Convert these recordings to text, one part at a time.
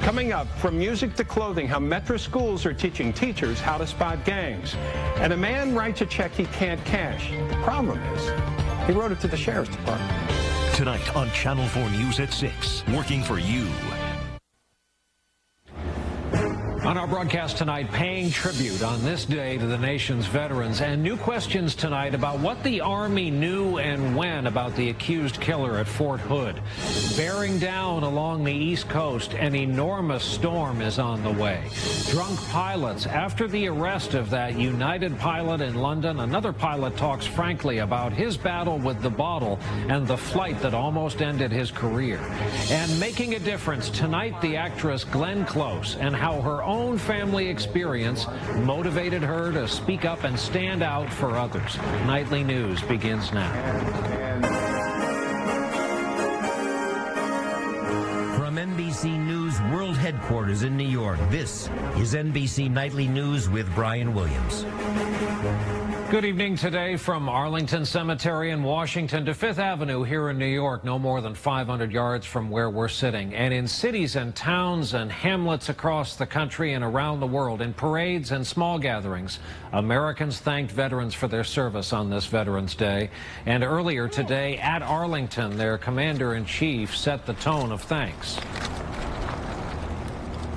Coming up, from music to clothing, how Metro schools are teaching teachers how to spot gangs. And a man writes a check he can't cash. The problem is, he wrote it to the sheriff's department. Tonight on Channel 4 News at 6, working for you. On our broadcast tonight, paying tribute on this day to the nation's veterans, and new questions tonight about what the Army knew and when about the accused killer at Fort Hood. Bearing down along the East Coast, an enormous storm is on the way. Drunk pilots. After the arrest of that United pilot in London, another pilot talks frankly about his battle with the bottle and the flight that almost ended his career. And making a difference tonight, the actress Glenn Close and how her own family experience motivated her to speak up and stand out for others. Nightly News begins now. From NBC News World Headquarters in New York, this is NBC Nightly News with Brian Williams. Good evening today from Arlington Cemetery in Washington to Fifth Avenue here in New York, no more than 500 yards from where we're sitting. And in cities and towns and hamlets across the country and around the world, in parades and small gatherings, Americans thanked veterans for their service on this Veterans Day. And earlier today at Arlington, their commander-in-chief set the tone of thanks.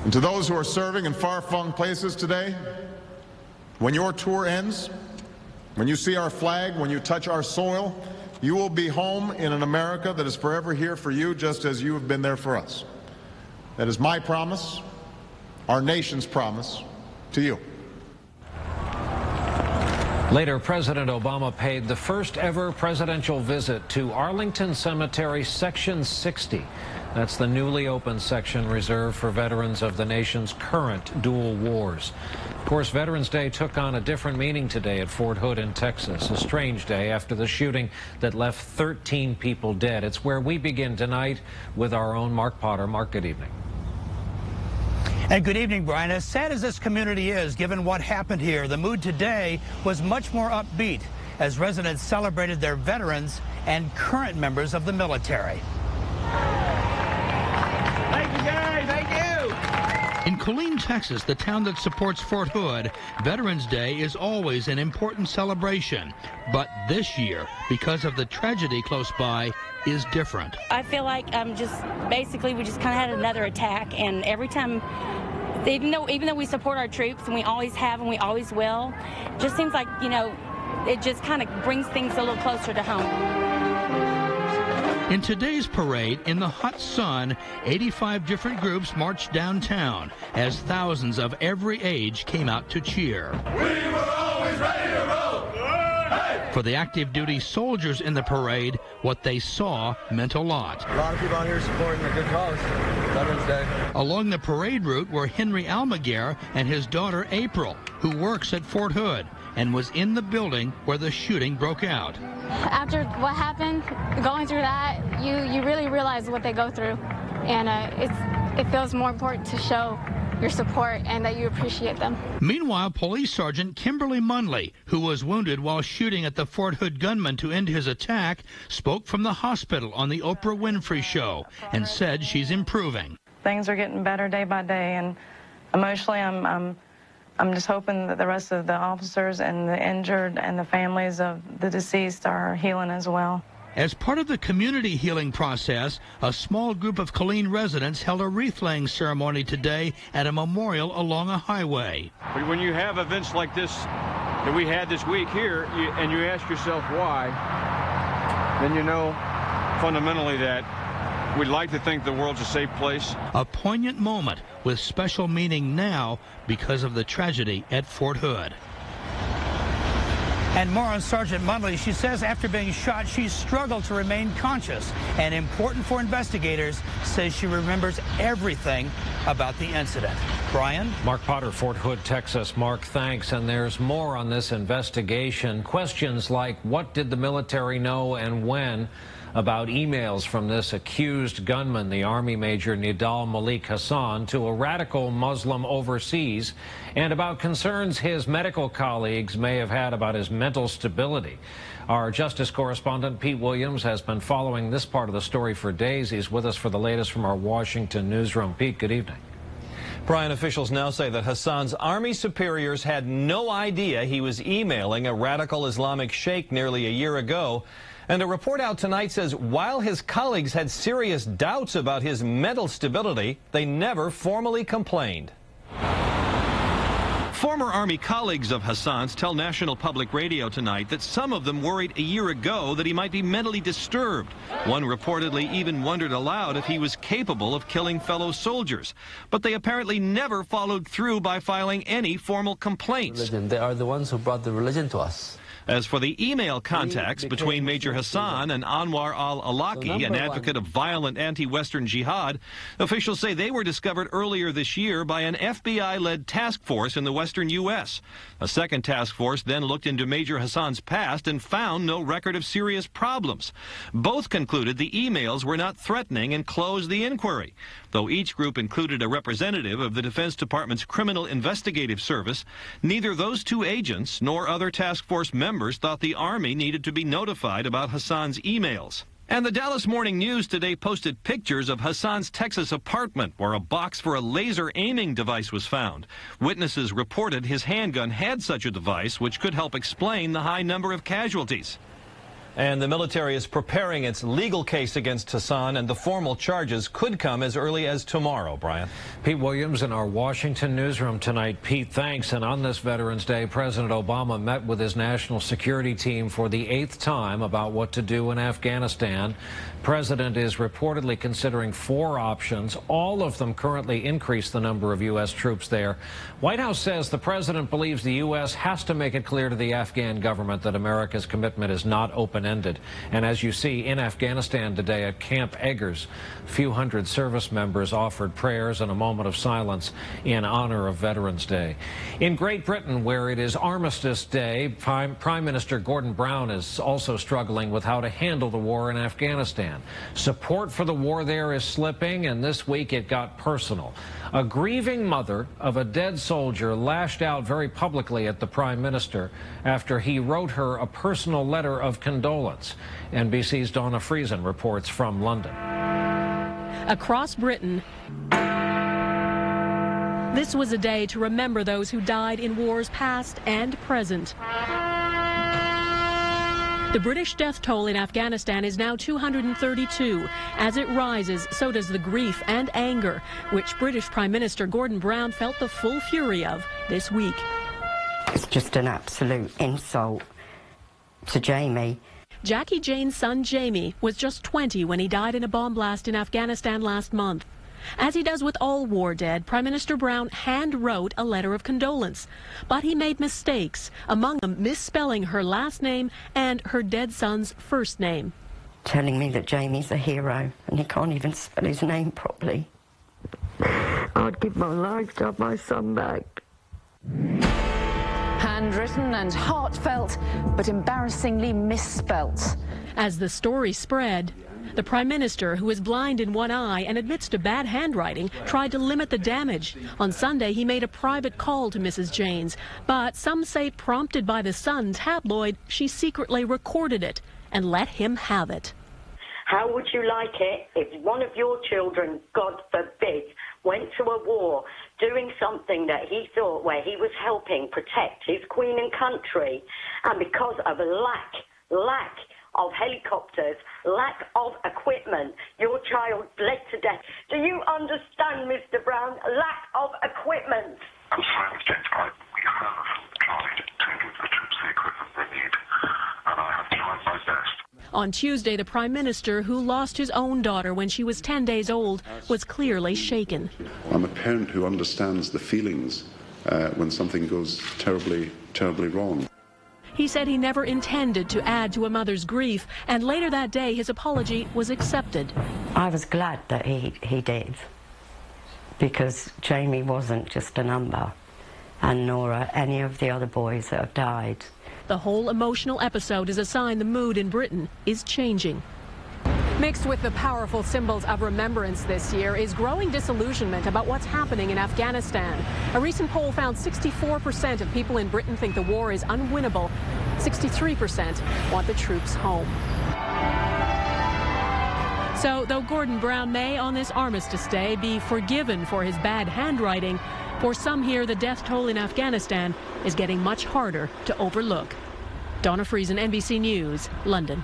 And to those who are serving in far-flung places today, when your tour ends, when you see our flag, when you touch our soil, you will be home in an America that is forever here for you, just as you have been there for us. That is my promise, our nation's promise, to you. Later, President Obama paid the first ever presidential visit to Arlington Cemetery Section 60. That's the newly opened section reserved for veterans of the nation's current dual wars. Of course, Veterans Day took on a different meaning today at Fort Hood in Texas, a strange day after the shooting that left 13 people dead. It's where we begin tonight with our own Mark Potter. Mark, good evening. And good evening, Brian. As sad as this community is, given what happened here, the mood today was much more upbeat as residents celebrated their veterans and current members of the military. Thank you, guys. Thank you. In Killeen, Texas, the town that supports Fort Hood, Veterans Day is always an important celebration. But this year, because of the tragedy close by, is different. I feel like we just kind of had another attack, and every time, even though we support our troops and we always have and we always will, it just seems like, it just kind of brings things a little closer to home. In today's parade, in the hot sun, 85 different groups marched downtown as thousands of every age came out to cheer. We were always ready to roll. Hey! For the active duty soldiers in the parade, what they saw meant a lot. A lot of people out here supporting a good cause, Veterans Day. Along the parade route were Henry Almaguer and his daughter April, who works at Fort Hood and was in the building where the shooting broke out. After what happened, going through that, you really realize what they go through. And it feels more important to show your support and that you appreciate them. Meanwhile, Police Sergeant Kimberly Munley, who was wounded while shooting at the Fort Hood gunman to end his attack, spoke from the hospital on the Oprah Winfrey Show and said she's improving. Things are getting better day by day, and emotionally I'm just hoping that the rest of the officers and the injured and the families of the deceased are healing as well. As part of the community healing process, a small group of Killeen residents held a wreath-laying ceremony today at a memorial along a highway. But when you have events like this that we had this week here, and you ask yourself why, then you know fundamentally that we'd like to think the world's a safe place. A poignant moment with special meaning now because of the tragedy at Fort Hood. And more on Sergeant Munley. She says after being shot, she struggled to remain conscious. And important for investigators, says she remembers everything about the incident. Brian? Mark Potter, Fort Hood, Texas. Mark, thanks. And there's more on this investigation. Questions like what did the military know and when about emails from this accused gunman, the Army Major Nidal Malik Hassan, to a radical Muslim overseas, and about concerns his medical colleagues may have had about his mental stability. Our justice correspondent, Pete Williams, has been following this part of the story for days. He's with us for the latest from our Washington newsroom. Pete, good evening. Brian, officials now say that Hassan's army superiors had no idea he was emailing a radical Islamic sheikh nearly a year ago. And a report out tonight says while his colleagues had serious doubts about his mental stability, they never formally complained. Former Army colleagues of Hassan's tell National Public Radio tonight that some of them worried a year ago that he might be mentally disturbed. One reportedly even wondered aloud if he was capable of killing fellow soldiers. But they apparently never followed through by filing any formal complaints. They are the ones who brought the religion to us. As for the email contacts between Major Hassan and Anwar al-Awlaki, an advocate of violent anti-Western jihad, officials say they were discovered earlier this year by an FBI-led task force in the western U.S. A second task force then looked into Major Hassan's past and found no record of serious problems. Both concluded the emails were not threatening and closed the inquiry. Though each group included a representative of the Defense Department's Criminal Investigative Service, neither those two agents nor other task force members thought the Army needed to be notified about Hassan's emails. And the Dallas Morning News today posted pictures of Hassan's Texas apartment where a box for a laser aiming device was found. Witnesses reported his handgun had such a device, which could help explain the high number of casualties. And the military is preparing its legal case against Hassan, and the formal charges could come as early as tomorrow, Brian. Pete Williams in our Washington newsroom tonight. Pete, thanks. And on this Veterans Day, President Obama met with his national security team for the 8th time about what to do in Afghanistan. President is reportedly considering 4 options. All of them currently increase the number of U.S. troops there. White House says the president believes the U.S. has to make it clear to the Afghan government that America's commitment is not open-ended. And as you see in Afghanistan today at Camp Eggers, a few hundred service members offered prayers and a moment of silence in honor of Veterans Day. In Great Britain, where it is Armistice Day, Prime Minister Gordon Brown is also struggling with how to handle the war in Afghanistan. Support for the war there is slipping, and this week it got personal. A grieving mother of a dead soldier lashed out very publicly at the Prime Minister after he wrote her a personal letter of condolence. NBC's Donna Friesen reports from London. Across Britain, this was a day to remember those who died in wars past and present. The British death toll in Afghanistan is now 232. As it rises, so does the grief and anger, which British Prime Minister Gordon Brown felt the full fury of this week. It's just an absolute insult to Jamie. Jackie Jane's son Jamie was just 20 when he died in a bomb blast in Afghanistan last month. As he does with all war dead, Prime Minister Brown hand-wrote a letter of condolence. But he made mistakes, among them misspelling her last name and her dead son's first name. Telling me that Jamie's a hero and he can't even spell his name properly. I'd give my life to have my son back. Handwritten and heartfelt, but embarrassingly misspelt. As the story spread, the Prime Minister, who is blind in one eye and admits to bad handwriting, tried to limit the damage. On Sunday, he made a private call to Mrs. Janes, but some say prompted by the Sun tabloid, she secretly recorded it and let him have it. How would you like it if one of your children, God forbid, went to a war doing something that he thought where he was helping protect his queen and country, and because of a lack of helicopters, lack of equipment, your child bled to death? Do you understand, Mr. Brown? Lack of equipment. I'm sorry, Ms. James, but we have tried to give the troops the equipment they need, and I have tried my best. On Tuesday, the Prime Minister, who lost his own daughter when she was 10 days old, was clearly shaken. I'm a parent who understands the feelings when something goes terribly, terribly wrong. He said he never intended to add to a mother's grief, and later that day his apology was accepted. I was glad that he did, because Jamie wasn't just a number, and nor are any of the other boys that have died. The whole emotional episode is a sign the mood in Britain is changing. Mixed with the powerful symbols of remembrance this year is growing disillusionment about what's happening in Afghanistan. A recent poll found 64% of people in Britain think the war is unwinnable. 63% want the troops home. So, though Gordon Brown may, on this Armistice Day, be forgiven for his bad handwriting, for some here, the death toll in Afghanistan is getting much harder to overlook. Donna Friesen, NBC News, London.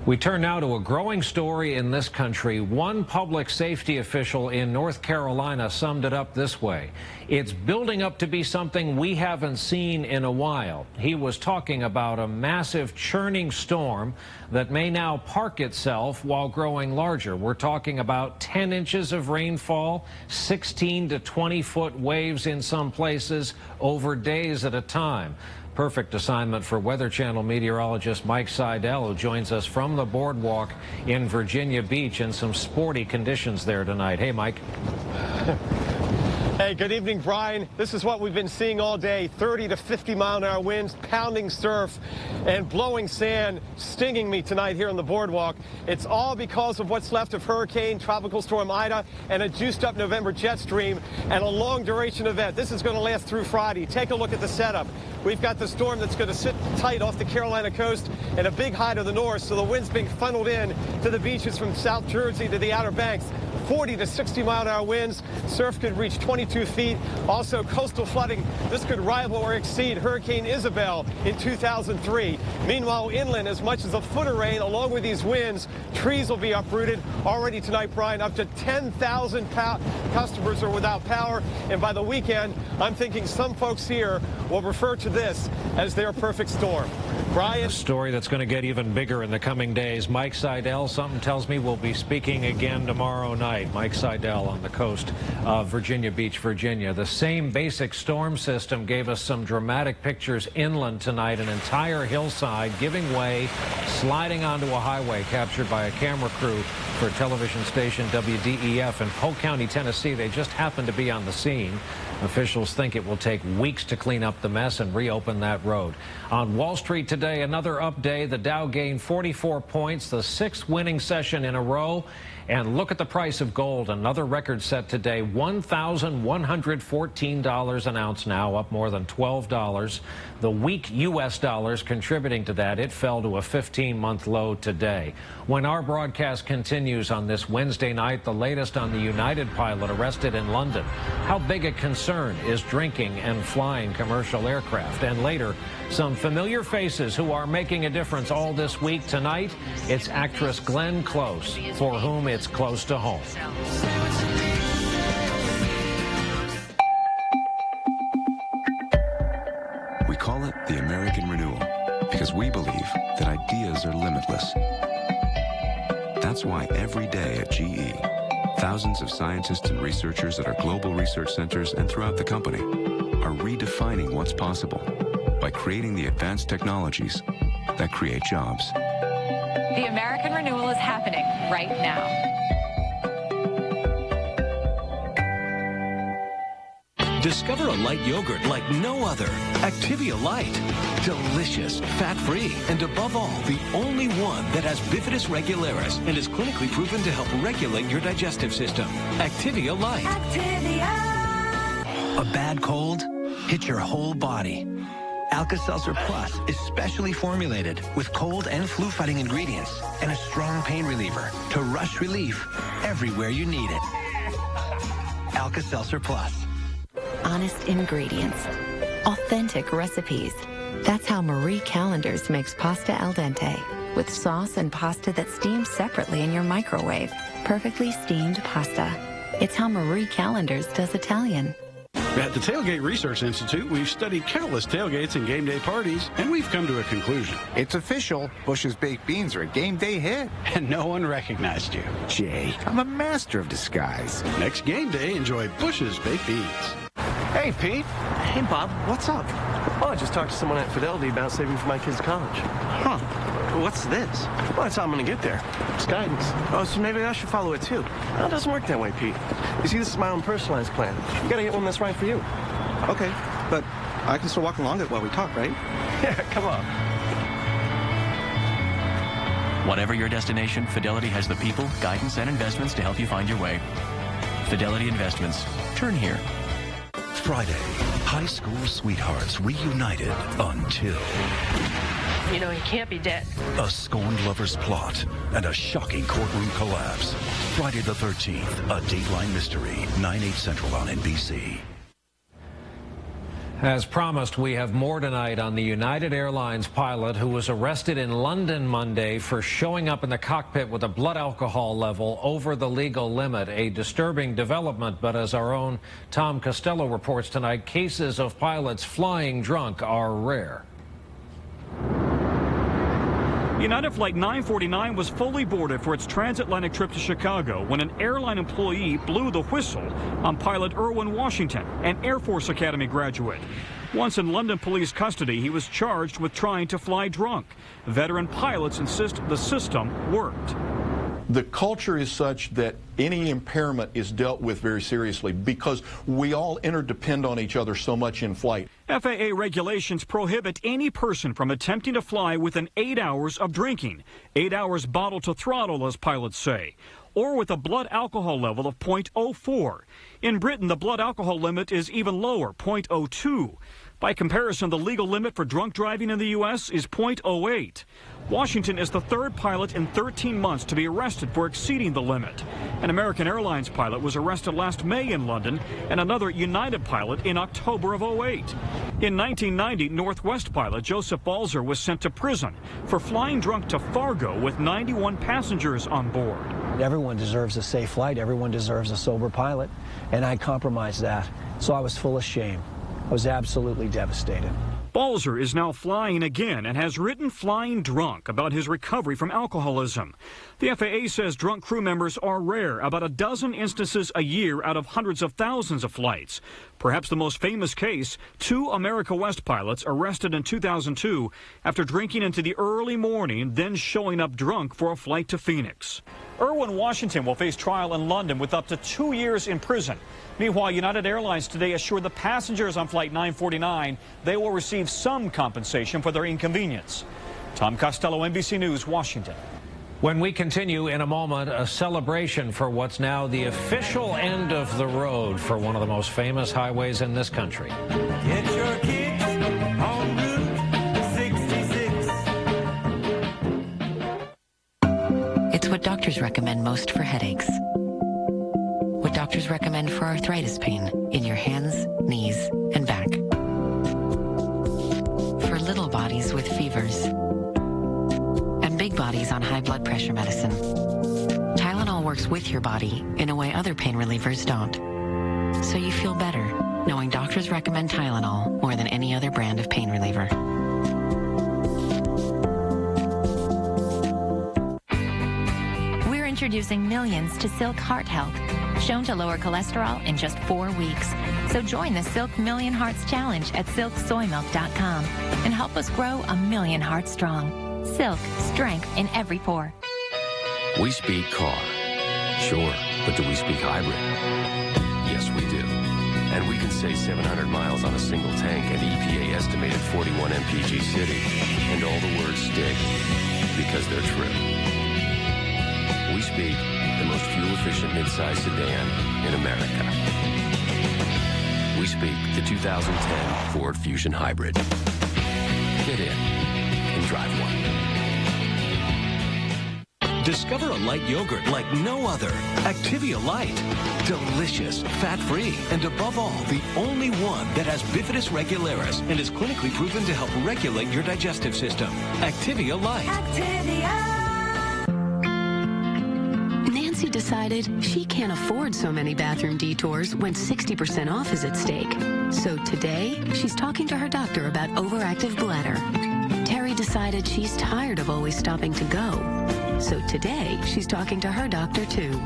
We turn now to a growing story in this country. One public safety official in North Carolina summed it up this way: it's building up to be something we haven't seen in a while. He was talking about a massive churning storm that may now park itself while growing larger. We're talking about 10 inches of rainfall, 16 to 20-foot waves in some places over days at a time. Perfect assignment for Weather Channel meteorologist Mike Seidel, who joins us from the boardwalk in Virginia Beach in some sporty conditions there tonight. Hey, Mike. Hey, good evening, Brian. This is what we've been seeing all day: 30 to 50 mile-an-hour winds, pounding surf, and blowing sand, stinging me tonight here on the boardwalk. It's all because of what's left of Hurricane Tropical Storm Ida and a juiced-up November jet stream and a long-duration event. This is going to last through Friday. Take a look at the setup. We've got the storm that's going to sit tight off the Carolina coast and a big high to the north, so the wind's being funneled in to the beaches from South Jersey to the Outer Banks. 40 to 60 mile-an-hour winds. Surf could reach 22 feet. Also, coastal flooding. This could rival or exceed Hurricane Isabel in 2003. Meanwhile, inland, as much as a foot of rain along with these winds. Trees will be uprooted. Already tonight, Brian, up to 10,000 customers are without power. And by the weekend, I'm thinking some folks here will refer to this as their perfect storm. Brian? A story that's going to get even bigger in the coming days. Mike Seidel, something tells me we'll be speaking again tomorrow night. Mike Seidel on the coast of Virginia Beach, Virginia. The same basic storm system gave us some dramatic pictures inland tonight. An entire hillside giving way, sliding onto a highway, captured by a camera crew for television station WDEF in Polk County, Tennessee. They just happened to be on the scene. Officials think it will take weeks to clean up the mess and reopen that road. On Wall Street today, another up day. The Dow gained 44 points, the 6th winning session in a row. And look at the price of gold. Another record set today, $1,114 an ounce now, up more than $12. The weak U.S. dollars contributing to that. It fell to a 15-month low today. When our broadcast continues on this Wednesday night, the latest on the United pilot arrested in London. How big a concern is drinking and flying commercial aircraft? And later, some familiar faces who are making a difference all this week. Tonight, it's actress Glenn Close, for whom it's close to home. We call it the American Renewal because we believe that ideas are limitless. That's why every day at GE, thousands of scientists and researchers at our global research centers and throughout the company are redefining what's possible by creating the advanced technologies that create jobs. The American Renewal is happening right now. Discover a light yogurt like no other. Activia Light. Delicious, fat-free, and above all, the only one that has bifidus regularis and is clinically proven to help regulate your digestive system. Activia Light. Activia. A bad cold hits your whole body. Alka-Seltzer Plus is specially formulated with cold and flu-fighting ingredients and a strong pain reliever to rush relief everywhere you need it. Alka-Seltzer Plus. Honest ingredients, authentic recipes. That's how Marie Callender's makes pasta al dente, with sauce and pasta that steams separately in your microwave. Perfectly steamed pasta. It's how Marie Callender's does Italian. At the Tailgate Research Institute, we've studied countless tailgates and game day parties, and we've come to a conclusion. It's official. Bush's Baked Beans are a game day hit. And no one recognized you. Jay, I'm a master of disguise. Next game day, enjoy Bush's Baked Beans. Hey, Pete. Hey, Bob. What's up? Oh, I just talked to someone at Fidelity about saving for my kids' college. Huh. What's this? Well, that's how I'm going to get there. It's guidance. Oh, so maybe I should follow it, too. No, it doesn't work that way, Pete. You see, this is my own personalized plan. You got to get one that's right for you. Okay, but I can still walk along it while we talk, right? Yeah, come on. Whatever your destination, Fidelity has the people, guidance, and investments to help you find your way. Fidelity Investments. Turn here. Friday, high school sweethearts reunited until You know, he can't be dead. A scorned lover's plot and a shocking courtroom collapse. Friday the 13th, a Dateline mystery, 9/8 Central on NBC. As promised, we have more tonight on the United Airlines pilot who was arrested in London Monday for showing up in the cockpit with a blood alcohol level over the legal limit. A disturbing development, but as our own Tom Costello reports tonight, cases of pilots flying drunk are rare. United Flight 949 was fully boarded for its transatlantic trip to Chicago when an airline employee blew the whistle on pilot Erwin Washington, an Air Force Academy graduate. Once in London police custody, he was charged with trying to fly drunk. Veteran pilots insist the system worked. The culture is such that any impairment is dealt with very seriously because we all interdepend on each other so much in flight. FAA regulations prohibit any person from attempting to fly within 8 hours of drinking, 8 hours bottle to throttle, as pilots say, or with a blood alcohol level of 0.04. In Britain, the blood alcohol limit is even lower, 0.02. By comparison, the legal limit for drunk driving in the U.S. is 0.08. Washington is the third pilot in 13 months to be arrested for exceeding the limit. An American Airlines pilot was arrested last May in London, and another United pilot in October of 08. In 1990, Northwest pilot Joseph Balzer was sent to prison for flying drunk to Fargo with 91 passengers on board. Everyone deserves a safe flight. Everyone deserves a sober pilot, and I compromised that. So I was full of shame. I was absolutely devastated. Balzer is now flying again and has written Flying Drunk about his recovery from alcoholism. The FAA says drunk crew members are rare, about a dozen instances a year out of hundreds of thousands of flights. Perhaps the most famous case, 2 America West pilots arrested in 2002 after drinking into the early morning, then showing up drunk for a flight to Phoenix. Erwin Washington will face trial in London with up to 2 years in prison. Meanwhile, United Airlines today assured the passengers on Flight 949 they will receive some compensation for their inconvenience. Tom Costello, NBC News, Washington. When we continue in a moment, a celebration for what's now the official end of the road for one of the most famous highways in this country. Get your kids on Route 66. It's what doctors recommend most for headaches. What doctors recommend for arthritis pain in your hands, knees, and back. For little bodies with fevers. And big bodies on high blood pressure medicine. Tylenol works with your body in a way other pain relievers don't. So you feel better knowing doctors recommend Tylenol more than any other brand of pain reliever. We're introducing millions to Silk Heart Health, shown to lower cholesterol in just 4 weeks. So join the Silk Million Hearts Challenge at silksoymilk.com and help us grow 1 million hearts strong. Silk, strength in every pore. We speak car. Sure, but do we speak hybrid? Yes, we do. And we can say 700 miles on a single tank at EPA estimated 41 mpg city. And all the words stick because they're true. We speak the most fuel-efficient midsize sedan in America. We speak the 2010 Ford Fusion Hybrid. Get in and drive one. Discover a light yogurt like no other. Activia Light. Delicious, fat-free, and above all, the only one that has bifidus regularis and is clinically proven to help regulate your digestive system. Activia Light. Nancy decided she can't afford so many bathroom detours when 60% off is at stake. So today, she's talking to her doctor about overactive bladder. Terry decided she's tired of always stopping to go. So today, she's talking to her doctor too.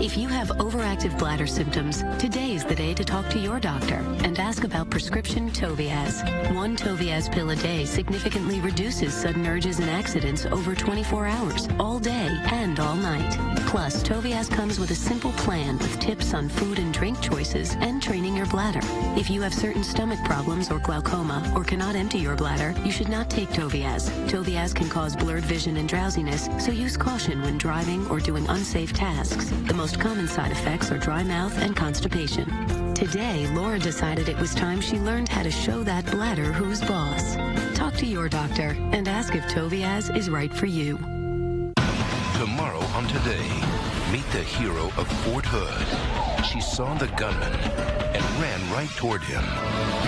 If you have overactive bladder symptoms, today is the day to talk to your doctor and ask about prescription Toviaz. 1 Toviaz pill a day significantly reduces sudden urges and accidents over 24 hours, all day and all night. Plus, Toviaz comes with a simple plan with tips on food and drink choices and training your bladder. If you have certain stomach problems or glaucoma or cannot empty your bladder, you should not take Toviaz. Toviaz can cause blurred vision and drowsiness, so use caution when driving or doing unsafe tasks. The most common side effects are dry mouth and constipation. Today, Laura decided it was time she learned how to show that bladder who's boss. Talk to your doctor and ask if Toviaz is right for you. Tomorrow on Today, meet the hero of Fort Hood. She saw the gunman and ran right toward him.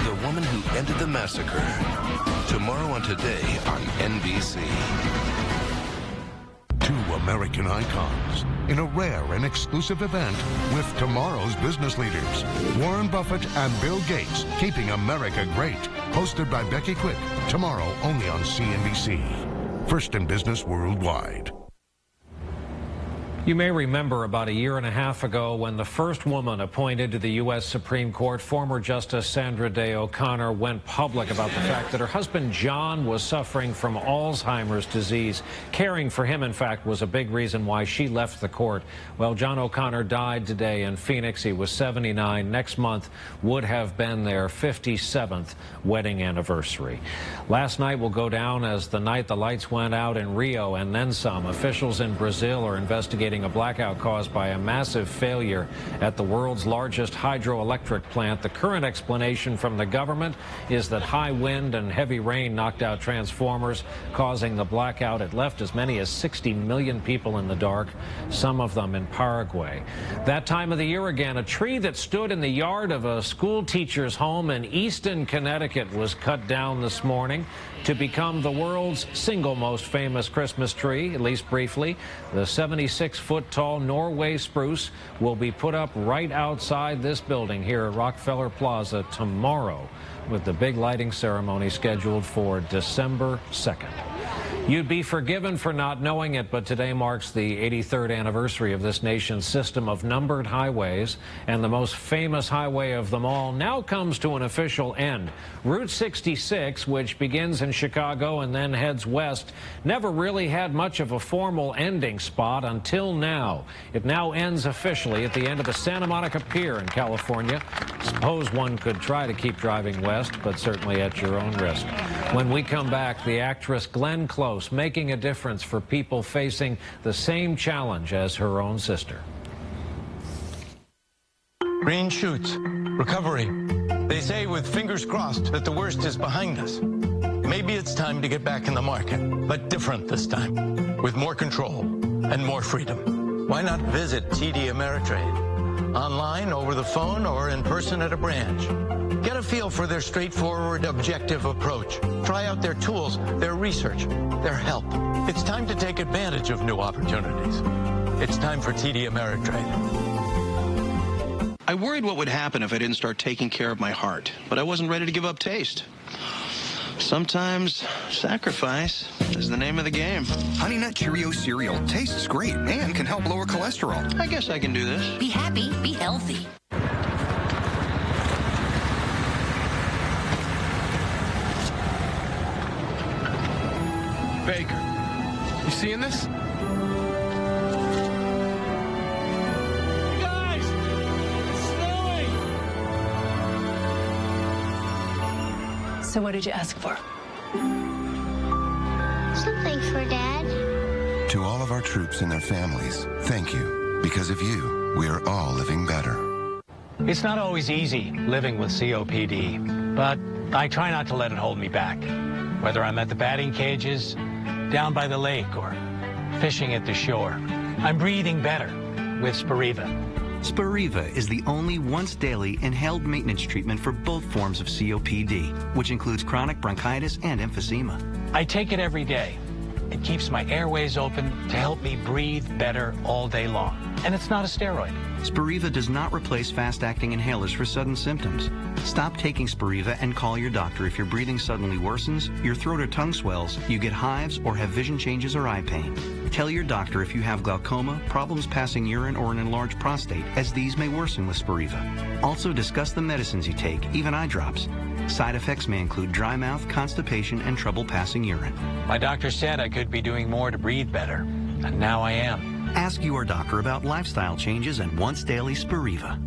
The woman who ended the massacre. Tomorrow on Today on NBC. Two American icons in a rare and exclusive event with tomorrow's business leaders. Warren Buffett and Bill Gates, keeping America great. Hosted by Becky Quick. Tomorrow only on CNBC. First in business worldwide. You may remember about a year and a half ago when the first woman appointed to the U.S. Supreme Court, former Justice Sandra Day O'Connor, went public about the fact that her husband John was suffering from Alzheimer's disease. Caring for him, in fact, was a big reason why she left the court. Well, John O'Connor died today in Phoenix. He was 79. Next month would have been their 57th wedding anniversary. Last night will go down as the night the lights went out in Rio and then some. Officials in Brazil are investigating a blackout caused by a massive failure at the world's largest hydroelectric plant. The current explanation from the government is that high wind and heavy rain knocked out transformers, causing the blackout. It left as many as 60 million people in the dark, some of them in Paraguay. That time of the year again, a tree that stood in the yard of a school teacher's home in Easton, Connecticut was cut down this morning to become the world's single most famous Christmas tree, at least briefly. The 76-foot-tall Norway spruce will be put up right outside this building here at Rockefeller Plaza tomorrow, with the big lighting ceremony scheduled for December 2nd. You'd be forgiven for not knowing it, but today marks the 83rd anniversary of this nation's system of numbered highways, and the most famous highway of them all now comes to an official end. Route 66, which begins in Chicago and then heads west, never really had much of a formal ending spot until now. It now ends officially at the end of the Santa Monica Pier in California. Suppose one could try to keep driving west, but certainly at your own risk. When we come back, the actress Glenn Close making a difference for people facing the same challenge as her own sister. Green shoots, recovery. They say with fingers crossed that the worst is behind us. Maybe it's time to get back in the market, but different this time, with more control and more freedom. Why not visit TD Ameritrade? Online, over the phone, or in person at a branch. Get a feel for their straightforward, objective approach. Try out their tools, their research, their help. It's time to take advantage of new opportunities. It's time for TD Ameritrade. I worried what would happen if I didn't start taking care of my heart, but I wasn't ready to give up taste. Sometimes sacrifice is the name of the game. Honey Nut Cheerio cereal tastes great and can help lower cholesterol. I guess I can do this. Be happy, be healthy. Baker, you seeing this? Guys, it's snowing! So what did you ask for? Something for Dad. To all of our troops and their families, thank you. Because of you, we are all living better. It's not always easy living with COPD, but I try not to let it hold me back. Whether I'm at the batting cages, down by the lake, or fishing at the shore, I'm breathing better with Spiriva. Spiriva is the only once-daily inhaled maintenance treatment for both forms of COPD, which includes chronic bronchitis and emphysema. I take it every day. It keeps my airways open to help me breathe better all day long. And it's not a steroid. Spiriva does not replace fast-acting inhalers for sudden symptoms. Stop taking Spiriva and call your doctor if your breathing suddenly worsens, your throat or tongue swells, you get hives, or have vision changes or eye pain. Tell your doctor if you have glaucoma, problems passing urine, or an enlarged prostate, as these may worsen with Spiriva. Also discuss the medicines you take, even eye drops. Side effects may include dry mouth, constipation, and trouble passing urine. My doctor said I could be doing more to breathe better, and now I am. Ask your doctor about lifestyle changes and once-daily Spiriva.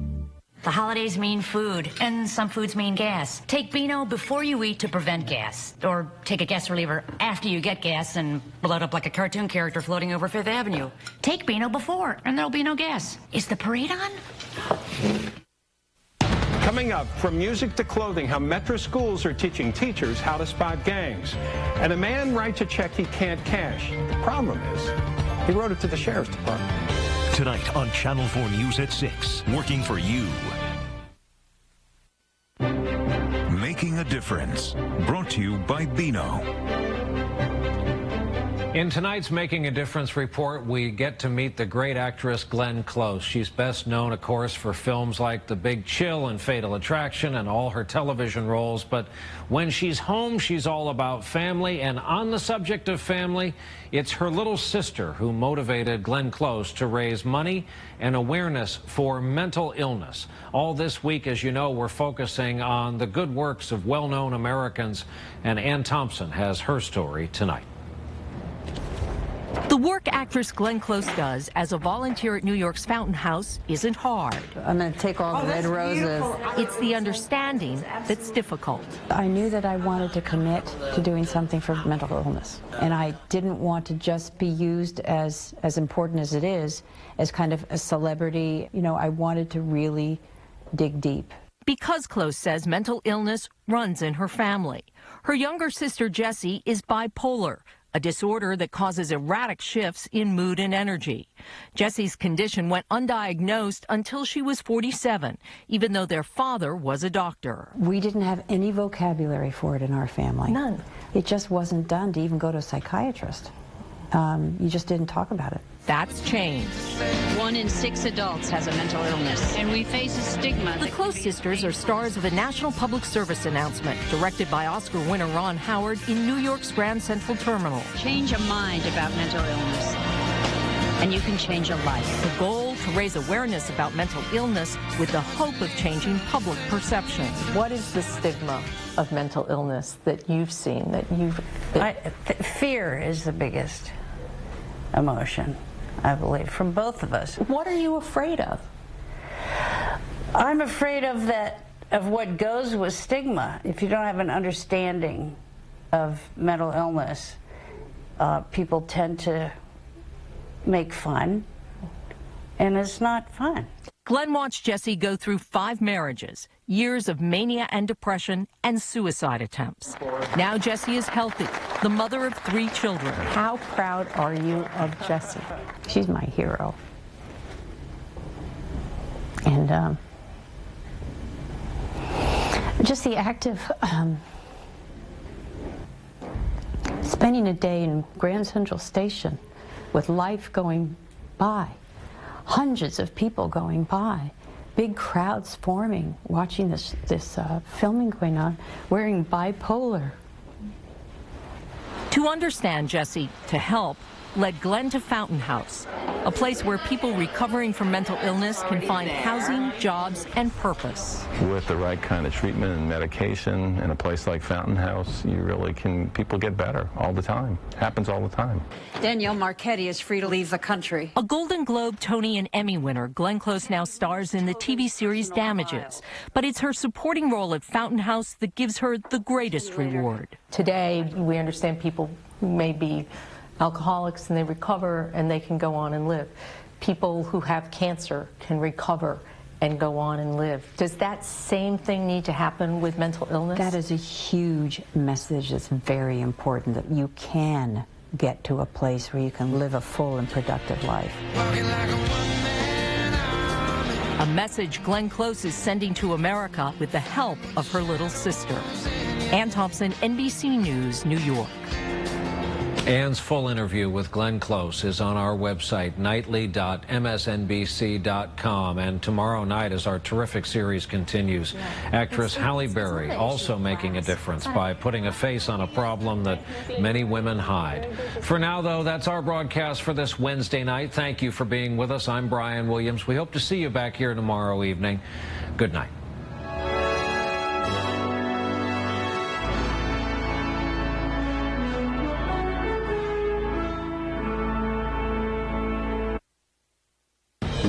The holidays mean food, and some foods mean gas. Take Beano before you eat to prevent gas. Or take a gas reliever after you get gas and blow it up like a cartoon character floating over Fifth Avenue. Take Beano before, and there'll be no gas. Is the parade on? Coming up, from music to clothing, how metro schools are teaching teachers how to spot gangs. And a man writes a check he can't cash. The problem is, he wrote it to the sheriff's department. Tonight on Channel 4 News at 6, working for you. Making a Difference, brought to you by Beano. In tonight's Making a Difference report, we get to meet the great actress Glenn Close. She's best known, of course, for films like The Big Chill and Fatal Attraction and all her television roles. But when she's home, she's all about family. And on the subject of family, it's her little sister who motivated Glenn Close to raise money and awareness for mental illness. All this week, as you know, we're focusing on the good works of well-known Americans. And Ann Thompson has her story tonight. The work actress Glenn Close does as a volunteer at New York's Fountain House isn't hard. I'm going to take all the red roses. It's the understanding that's difficult. I knew that I wanted to commit to doing something for mental illness. And I didn't want to just be used as important as it is, as kind of a celebrity. You know, I wanted to really dig deep. Because Close says mental illness runs in her family. Her younger sister, Jessie, is bipolar, a disorder that causes erratic shifts in mood and energy. Jessie's condition went undiagnosed until she was 47, even though their father was a doctor. We didn't have any vocabulary for it in our family. None. It just wasn't done to even go to a psychiatrist. You just didn't talk about it. That's changed. 1 in 6 adults has a mental illness, and we face a stigma. The Close sisters are stars of a national public service announcement directed by Oscar winner Ron Howard in New York's Grand Central Terminal. Change a mind about mental illness, and you can change a life. The goal, to raise awareness about mental illness with the hope of changing public perception. What is the stigma of mental illness that you've seen, that you've... Fear is the biggest emotion, I believe, from both of us. What are you afraid of? I'm afraid of what goes with stigma. If you don't have an understanding of mental illness, people tend to make fun, and it's not fun. Glenn watched Jessie go through 5 marriages, years of mania and depression, and suicide attempts. Now Jessie is healthy, the mother of 3 children. How proud are you of Jessie? She's my hero. And just the act of spending a day in Grand Central Station with life going by, hundreds of people going by, big crowds forming, watching this filming going on, wearing bipolar. To understand Jessie, to help, led Glenn to Fountain House, a place where people recovering from mental illness can find housing, jobs, and purpose. With the right kind of treatment and medication in a place like Fountain House, you really can, people get better all the time. It happens all the time. Danielle Marchetti is free to leave the country. A Golden Globe, Tony, and Emmy winner, Glenn Close now stars in the TV series Damages. But it's her supporting role at Fountain House that gives her the greatest reward. Today, we understand people who may be alcoholics and they recover and they can go on and live. People who have cancer can recover and go on and live. Does that same thing need to happen with mental illness? That is a huge message that's very important, that you can get to a place where you can live a full and productive life. A message Glenn Close is sending to America with the help of her little sister. Ann Thompson, NBC News, New York. Ann's full interview with Glenn Close is on our website, nightly.msnbc.com. And tomorrow night, as our terrific series continues, actress Halle Berry also making a difference by putting a face on a problem that many women hide. For now, though, that's our broadcast for this Wednesday night. Thank you for being with us. I'm Brian Williams. We hope to see you back here tomorrow evening. Good night.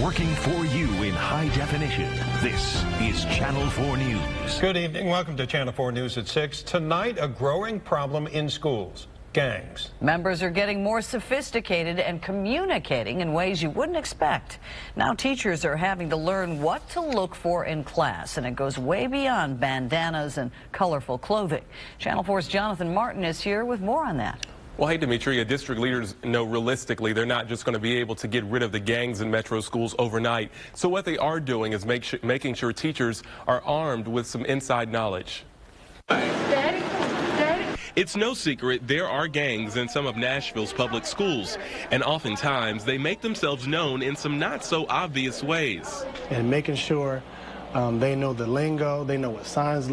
Working for you in high definition, this is Channel 4 News. Good evening. Welcome to Channel 4 News at 6. Tonight, a growing problem in schools. gangs. Members are getting more sophisticated and communicating in ways you wouldn't expect. Now teachers are having to learn what to look for in class, and it goes way beyond bandanas and colorful clothing. Channel 4's Jonathan Martin is here with more on that. Well, hey, Dimitri, district leaders know realistically they're not just going to be able to get rid of the gangs in metro schools overnight. So what they are doing is making sure teachers are armed with some inside knowledge. Daddy. It's no secret there are gangs in some of Nashville's public schools, and oftentimes they make themselves known in some not so obvious ways. And making sure they know the lingo, they know what signs